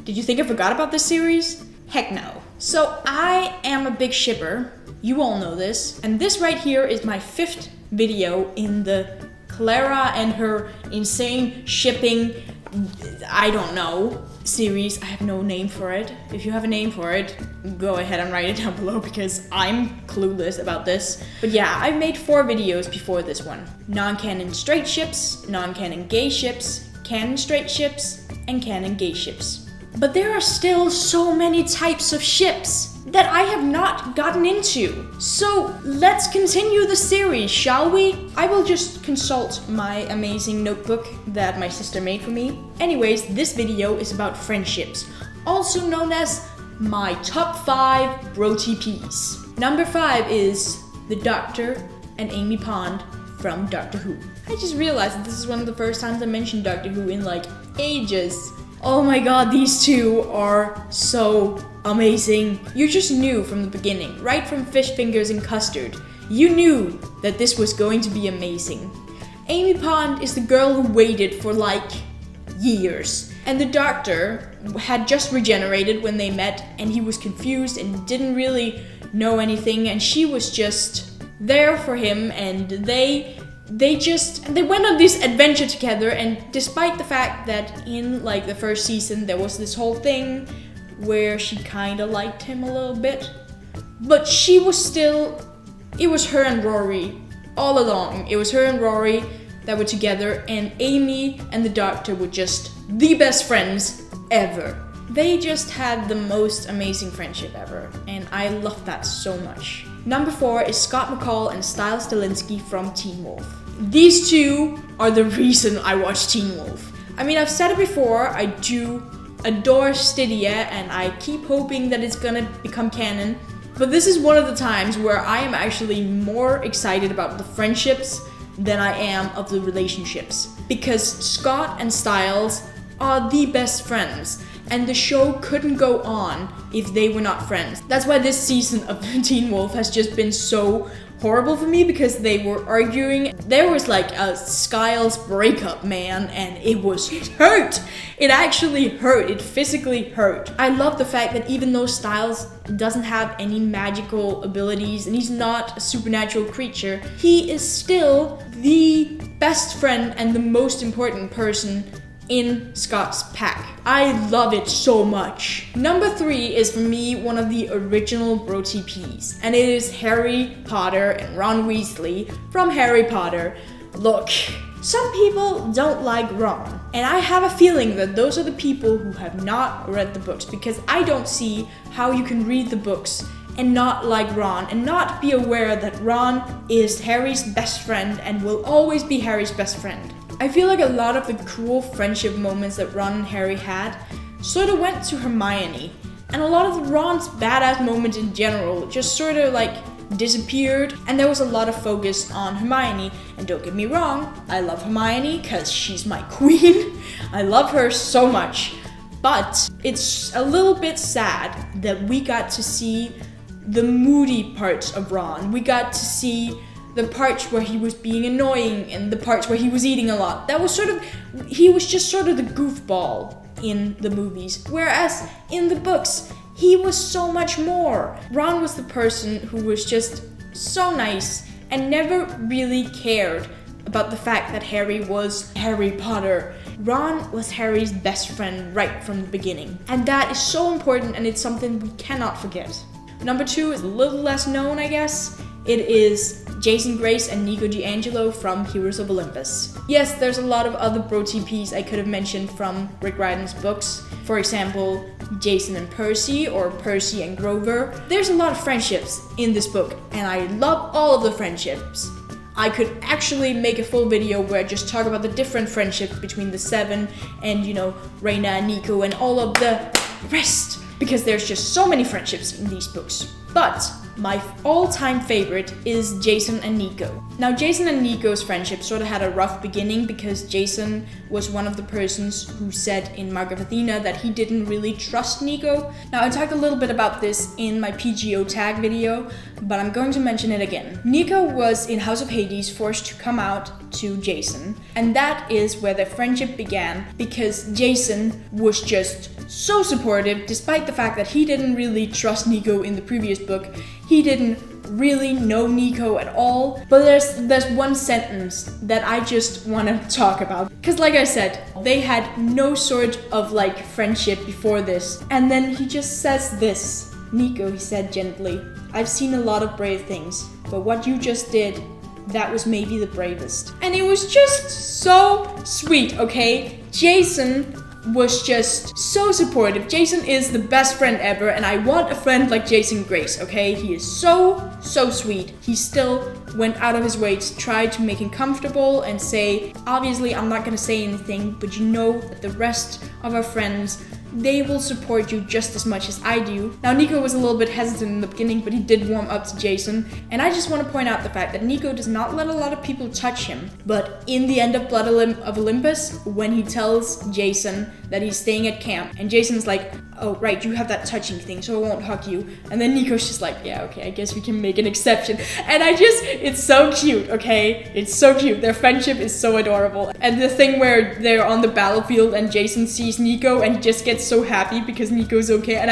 Did you think I forgot about this series? Heck no. So I am a big shipper. You all know this. And this right here is my 5th video in the Clara and her insane shipping, I don't know, series. I have no name for it. If you have a name for it, go ahead and write it down below because I'm clueless about this. But yeah, I've made 4 videos before this one. Non-canon straight ships, non-canon gay ships, canon straight ships, and canon gay ships. But there are still so many types of ships that I have not gotten into. So let's continue the series, shall we? I will just consult my amazing notebook that my sister made for me. Anyways, this video is about friendships, also known as my top 5 BrOTP's. Number 5 is the Doctor and Amy Pond from Doctor Who. I just realized that this is one of the first times I mentioned Doctor Who in like ages. Oh my god, these two are so amazing. You just knew from the beginning, right from Fish Fingers and Custard, you knew that this was going to be amazing. Amy Pond is the girl who waited for like years. And the Doctor had just regenerated when they met and he was confused and didn't really know anything and she was just there for him and they went on this adventure together, and despite the fact that in like the first season there was this whole thing where she kind of liked him a little bit, but she was still, it was her and Rory all along. It was her and Rory that were together, and Amy and the Doctor were just the best friends ever. They just had the most amazing friendship ever, and I love that so much. Number 4 is Scott McCall and Stiles Stilinski from Teen Wolf. These two are the reason I watch Teen Wolf. I mean, I've said it before, I do adore Stydia and I keep hoping that it's gonna become canon, but this is one of the times where I am actually more excited about the friendships than I am of the relationships. Because Scott and Stiles are the best friends, and the show couldn't go on if they were not friends. That's why this season of Teen Wolf has just been so horrible for me, because they were arguing. There was like a Skiles breakup, man, and it hurt. It actually hurt. It physically hurt. I love the fact that even though Styles doesn't have any magical abilities and he's not a supernatural creature, he is still the best friend and the most important person in Scott's pack. I love it so much. Number 3 is for me one of the original BrOTP's, and it is Harry Potter and Ron Weasley from Harry Potter. Look, some people don't like Ron, and I have a feeling that those are the people who have not read the books, because I don't see how you can read the books and not like Ron and not be aware that Ron is Harry's best friend and will always be Harry's best friend. I feel like a lot of the cool friendship moments that Ron and Harry had sort of went to Hermione, and a lot of Ron's badass moments in general just sort of like disappeared, and there was a lot of focus on Hermione. And don't get me wrong, I love Hermione because she's my queen. I love her so much, but it's a little bit sad that we got to see the moody parts of Ron. We got to see the parts where he was being annoying and the parts where he was eating a lot. That was he was just sort of the goofball in the movies. Whereas in the books, he was so much more. Ron was the person who was just so nice and never really cared about the fact that Harry was Harry Potter. Ron was Harry's best friend right from the beginning. And that is so important, and it's something we cannot forget. Number 2 is a little less known, I guess. It is Jason Grace and Nico D'Angelo from Heroes of Olympus. Yes, there's a lot of other BrOTP's I could have mentioned from Rick Riordan's books. For example, Jason and Percy, or Percy and Grover. There's a lot of friendships in this book, and I love all of the friendships. I could actually make a full video where I just talk about the different friendships between the 7 and, Reina and Nico and all of the rest, because there's just so many friendships in these books. But my all-time favorite is Jason and Nico. Now, Jason and Nico's friendship sort of had a rough beginning because Jason was one of the persons who said in Mark of Athena that he didn't really trust Nico. Now, I talked a little bit about this in my PGO tag video, but I'm going to mention it again. Nico was in House of Hades forced to come out to Jason, and that is where their friendship began because Jason was just so supportive, despite the fact that he didn't really trust Nico in the previous book. He didn't really know Nico at all. But there's one sentence that I just want to talk about. Because like I said, they had no sort of like friendship before this. And then he just says this. Nico, he said gently, I've seen a lot of brave things, but what you just did, that was maybe the bravest. And it was just so sweet, okay? Jason was just so supportive. Jason is the best friend ever, and I want a friend like Jason Grace, okay? He is so sweet. He still went out of his way to try to make him comfortable and say, obviously I'm not gonna say anything, but you know that the rest of our friends, they will support you just as much as I do. Now, Nico was a little bit hesitant in the beginning, but he did warm up to Jason. And I just want to point out the fact that Nico does not let a lot of people touch him. But in the end of Blood of Olympus, when he tells Jason that he's staying at camp, and Jason's like, oh, right, you have that touching thing, so I won't hug you. And then Nico's just like, yeah, okay, I guess we can make an exception. And it's so cute, okay? It's so cute. Their friendship is so adorable. And the thing where they're on the battlefield and Jason sees Nico and he just gets so happy because Nico's okay. And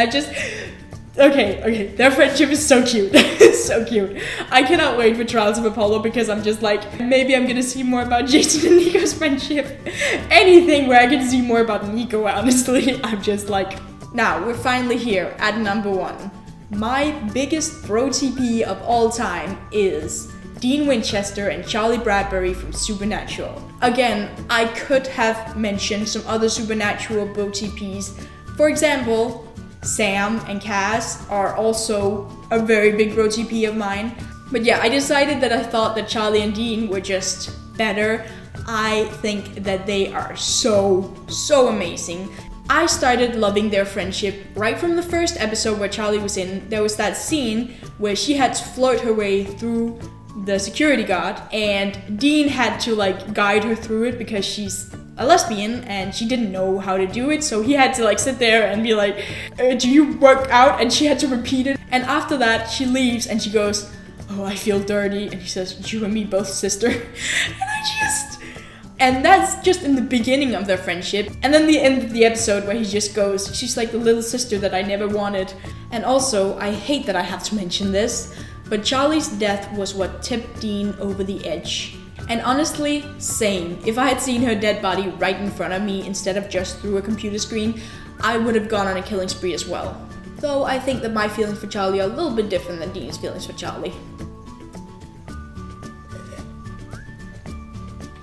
okay, their friendship is so cute. It's so cute. I cannot wait for Trials of Apollo because I'm just like, maybe I'm gonna see more about Jason and Nico's friendship. Anything where I can see more about Nico, honestly. I'm just like, now we're finally here at number 1. My biggest BrOTP of all time is Dean Winchester and Charlie Bradbury from Supernatural. Again, I could have mentioned some other Supernatural BrOTPs. For example, Sam and Cass are also a very big BrOTP of mine. But yeah, I decided that I thought that Charlie and Dean were just better. I think that they are so amazing. I started loving their friendship right from the first episode where Charlie was in. There was that scene where she had to flirt her way through the security guard, and Dean had to like guide her through it because she's a lesbian and she didn't know how to do it, so he had to like sit there and be like, do you work out? And she had to repeat it. And after that she leaves and she goes, oh, I feel dirty. And he says, you and me both, sister. And that's just in the beginning of their friendship. And then the end of the episode where he just goes, she's like the little sister that I never wanted. And also, I hate that I have to mention this, but Charlie's death was what tipped Dean over the edge. And honestly, same. If I had seen her dead body right in front of me instead of just through a computer screen, I would have gone on a killing spree as well. Though I think that my feelings for Charlie are a little bit different than Dean's feelings for Charlie.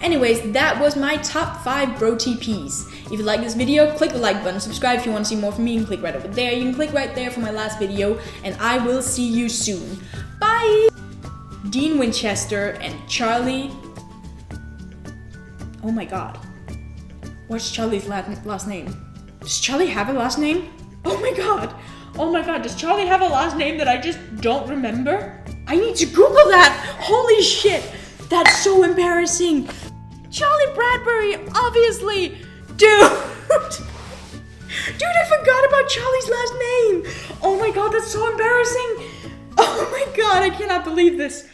Anyways, that was my top 5 BrOTPs. If you like this video, click the like button, subscribe if you want to see more from me, and click right over there. You can click right there for my last video, and I will see you soon. Bye! Dean Winchester and Charlie... Oh my god. What's Charlie's last name? Does Charlie have a last name? Oh my god! Oh my god, does Charlie have a last name that I just don't remember? I need to Google that! Holy shit! That's so embarrassing! Charlie Bradbury, obviously! Dude! Dude, I forgot about Charlie's last name! Oh my god, that's so embarrassing! Oh my god, I cannot believe this.